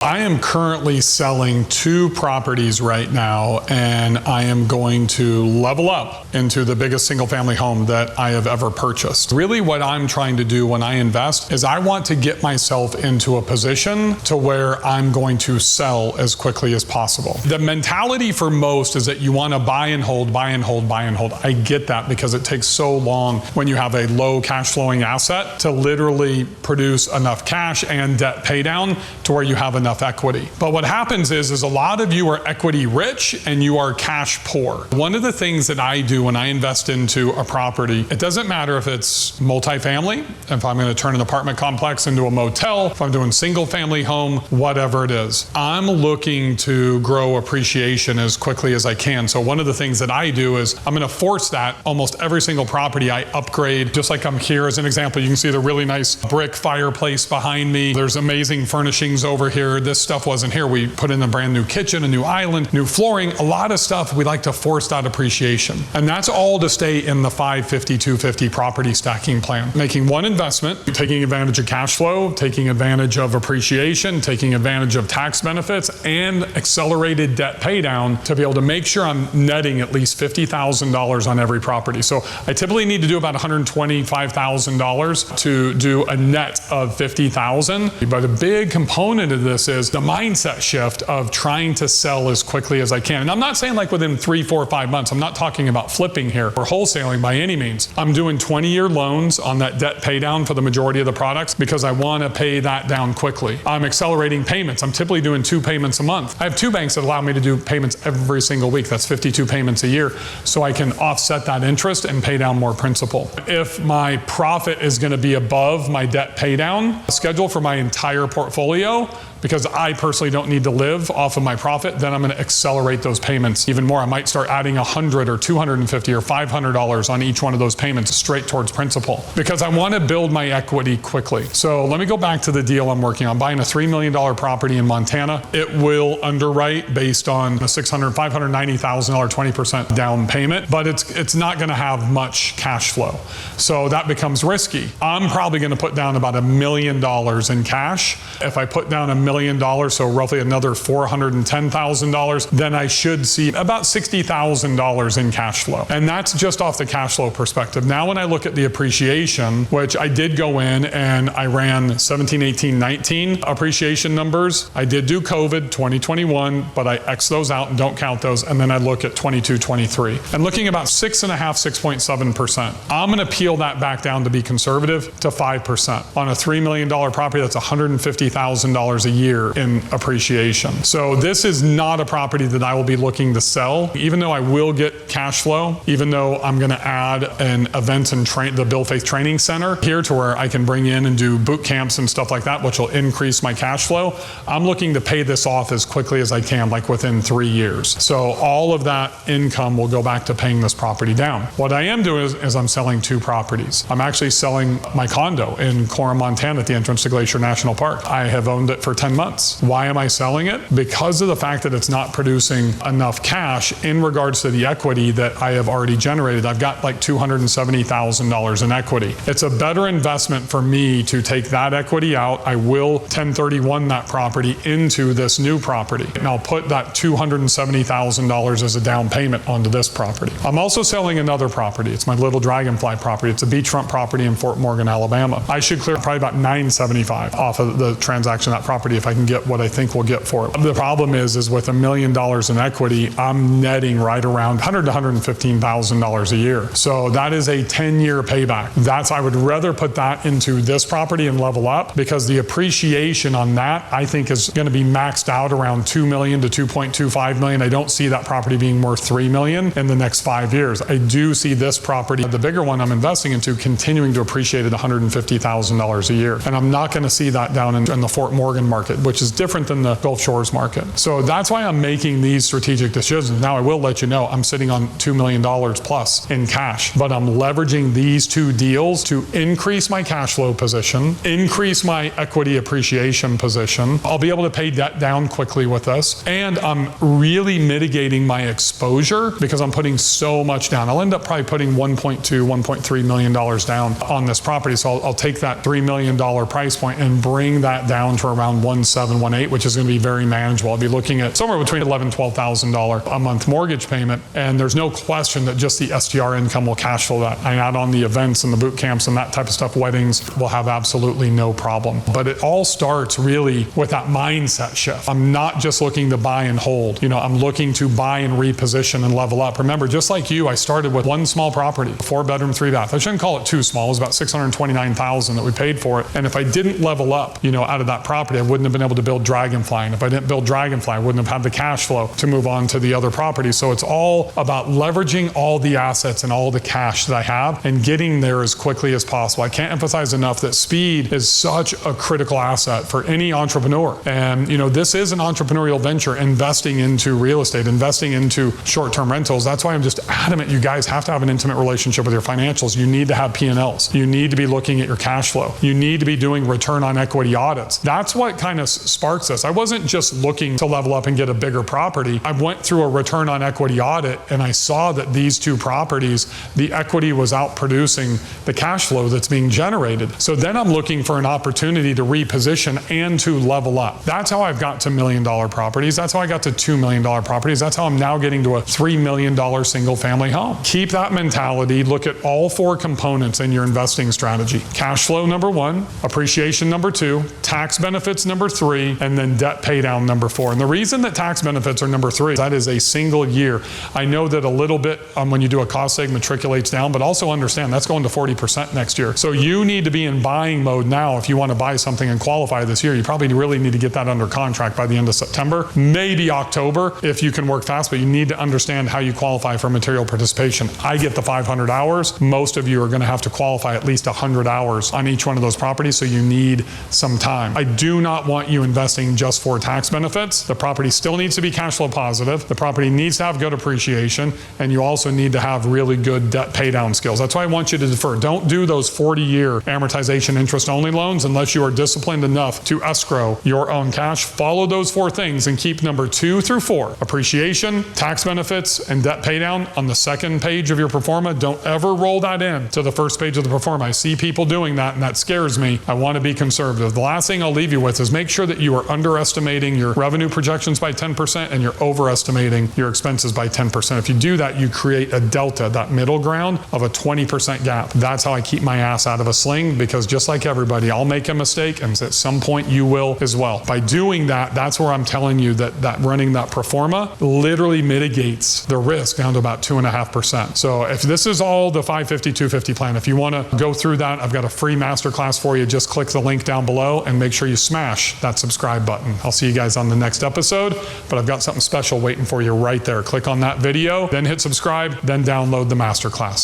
I am currently selling 2 properties right now, and I am going to level up into the biggest single family home that I have ever purchased. Really what I'm trying to do when I invest is I want to get myself into a position to where I'm going to sell as quickly as possible. The mentality for most is that you want to buy and hold, buy and hold, buy and hold. I get that because it takes so long when you have a low cash flowing asset to literally produce enough cash and debt pay down to where you have enough equity. But what happens is a lot of you are equity rich and you are cash poor. One of the things that I do when I invest into a property, it doesn't matter if it's multifamily, if I'm going to turn an apartment complex into a motel, if I'm doing single family home, whatever it is. I'm looking to grow appreciation as quickly as I can. So one of the things that I do is I'm going to force that almost every single property I upgrade. Just like I'm here as an example, you can see the really nice brick fireplace behind me. There's amazing furnishings over here. This stuff wasn't here. We put in a brand new kitchen, a new island, new flooring, a lot of stuff. We like to force that appreciation. And that's all to stay in the 550, 250 property stacking plan. Making one investment, taking advantage of cash flow, taking advantage of appreciation, taking advantage of tax benefits, and accelerated debt pay down to be able to make sure I'm netting at least $50,000 on every property. So I typically need to do about $125,000 to do a net of $50,000. But a big component of this is the mindset shift of trying to sell as quickly as I can. And I'm not saying like within 3, 4, 5 months. I'm not talking about flipping here or wholesaling by any means. I'm doing 20-year loans on that debt pay down for the majority of the products because I want to pay that down quickly. I'm accelerating payments. I'm typically doing 2 payments a month. I have 2 banks that allow me to do payments every single week. That's 52 payments a year. So I can offset that interest and pay down more principal. If my profit is going to be above my debt pay down schedule for my entire portfolio, because I personally don't need to live off of my profit, then I'm going to accelerate those payments even more. I might start adding $100 or $250 or $500 on each one of those payments straight towards principal because I want to build my equity quickly. So let me go back to the deal I'm working on. Buying a $3 million property in Montana. It will underwrite based on a $590,000 20% down payment, but it's not going to have much cash flow. So that becomes risky. I'm probably going to put down about $1 million in cash. If I put down $1 million, so roughly another $410,000, then I should see about $60,000 in cash flow. And that's just off the cash flow perspective. Now when I look at the appreciation, which I did go in and I ran 17, 18, 19 appreciation numbers. I did do COVID 2021, but I X those out and don't count those. And then I look at 22, 23 and looking about 6.5, 6.7%. I'm going to peel that back down to be conservative to 5%. On a $3 million property, that's $150,000 a year in appreciation. So this is not a property that I will be looking to sell, even though I will get cash flow, even though I'm going to add an events and the Build Faith Training Center here to where I can bring in and do boot camps and stuff like that, which will increase my cash flow. I'm looking to pay this off as quickly as I can, like within 3 years. So all of that income will go back to paying this property down. What I am doing is I'm selling 2 properties. I'm actually selling my condo in Cora, Montana at the entrance to Glacier National Park. I have owned it for 10 months. Why am I selling it? Because of the fact that it's not producing enough cash in regards to the equity that I have already generated. I've got like $270,000 in equity. It's a better investment for me to take that equity out. I will 1031 that property into this new property. And I'll put that $270,000 as a down payment onto this property. I'm also selling another property. It's my little Dragonfly property. It's a beachfront property in Fort Morgan, Alabama. I should clear probably about $975 off of the transaction of that property if I can get what I think we'll get for it. The problem is with $1 million in equity, I'm netting right around $100,000 to $115,000 a year. So that is a 10-year payback. I would rather put that into this property and level up because the appreciation on that I think is going to be maxed out around $2 million to $2.25 million. I don't see that property being worth $3 million in the next 5 years. I do see this property, the bigger one I'm investing into, continuing to appreciate at $150,000 a year. And I'm not going to see that down in the Fort Morgan market, which is different than the Gulf Shores market. So that's why I'm making these strategic decisions. Now I will let you know I'm sitting on $2 million plus in cash, but I'm leveraging these 2 deals to increase my cash flow position, increase my equity appreciation position. I'll be able to pay debt down quickly with this, and I'm really mitigating my exposure because I'm putting so much down. I'll end up probably putting $1.2, $1.3 million down on this property. So I'll take that $3 million price point and bring that down to around 1.718, which is going to be very manageable. I'll be looking at somewhere between $11,000 to $12,000 a month mortgage payment, and there's no question that just the STR income will cash flow that. I add on the events and the boot camps and that type of stuff, weddings, will have absolutely no problem. But it all starts really with that mindset shift. I'm not just looking to buy and hold. I'm looking to buy and reposition and level up. Remember, just like you, I started with one small property, 4-bedroom, 3-bath. I shouldn't call it too small. It was about $629,000 that we paid for it. And if I didn't level up, out of that property, I wouldn't have been able to build Dragonfly. And if I didn't build Dragonfly, I wouldn't have had the cash flow to move on to the other properties. So it's all about leveraging all the assets and all the cash that I have and getting there as quickly as possible. I can't emphasize enough that speed is such a critical asset for any entrepreneur. And, this is an entrepreneurial venture, investing into real estate, investing into short-term rentals. That's why I'm just adamant you guys have to have an intimate relationship with your financials. You need to have P&Ls. You need to be looking at your cash flow. You need to be doing return on equity audits. That's what kind of sparks this. I wasn't just looking to level up and get a bigger property. I went through a return on equity audit and I saw that these two properties, the equity was outproducing the cash flow that's being generated. So then I'm looking for an opportunity to reposition and to level up. That's how I've got to $1 million properties. That's how I got to $2 million properties. That's how I'm now getting to a $3 million single family home. Keep that mentality. Look at all 4 components in your investing strategy. Cash flow, number 1, appreciation, number 2, tax benefits, number 3, and then debt pay down, number 4. And the reason that tax benefits are number 3, that is a single year. I know that a little bit when you do a cost seg matriculates down, but also understand that's going to 40% next year. So you need to be in buying mode now if you want to buy something and qualify this year. You probably really need to get that under contract by the end of September, maybe October if you can work fast, but you need to understand how you qualify for material participation. I get the 500 hours. Most of you are going to have to qualify at least 100 hours on each one of those properties, so you need some time. I do not want you investing just for tax benefits. The property still needs to be cash flow positive. The property needs to have good appreciation, and you also need to have really good debt pay down skills. That's why I want you to defer. Don't do those 40-year amortization interest-only loans unless you are disciplined enough to escrow your own cash. Follow those 4 things and keep number 2 through 4, appreciation, tax benefits, and debt pay down on the second page of your pro forma. Don't ever roll that in to the first page of the pro forma. I see people doing that, and that scares me. I want to be conservative. The last thing I'll leave you with is make sure that you are underestimating your revenue projections by 10% and you're overestimating your expenses by 10%. If you do that, you create a delta, that middle ground of a 20% gap. That's how I keep my ass out of a sling, because just like everybody, I'll make a mistake, and at some point you will as well. By doing that, that's where I'm telling you that running that pro forma literally mitigates the risk down to about 2.5%. So if this is all the 550-250 plan, if you want to go through that, I've got a free masterclass for you. Just click the link down below and make sure you smash that subscribe button. I'll see you guys on the next episode, but I've got something special waiting for you right there. Click on that video, then hit subscribe, then download the masterclass.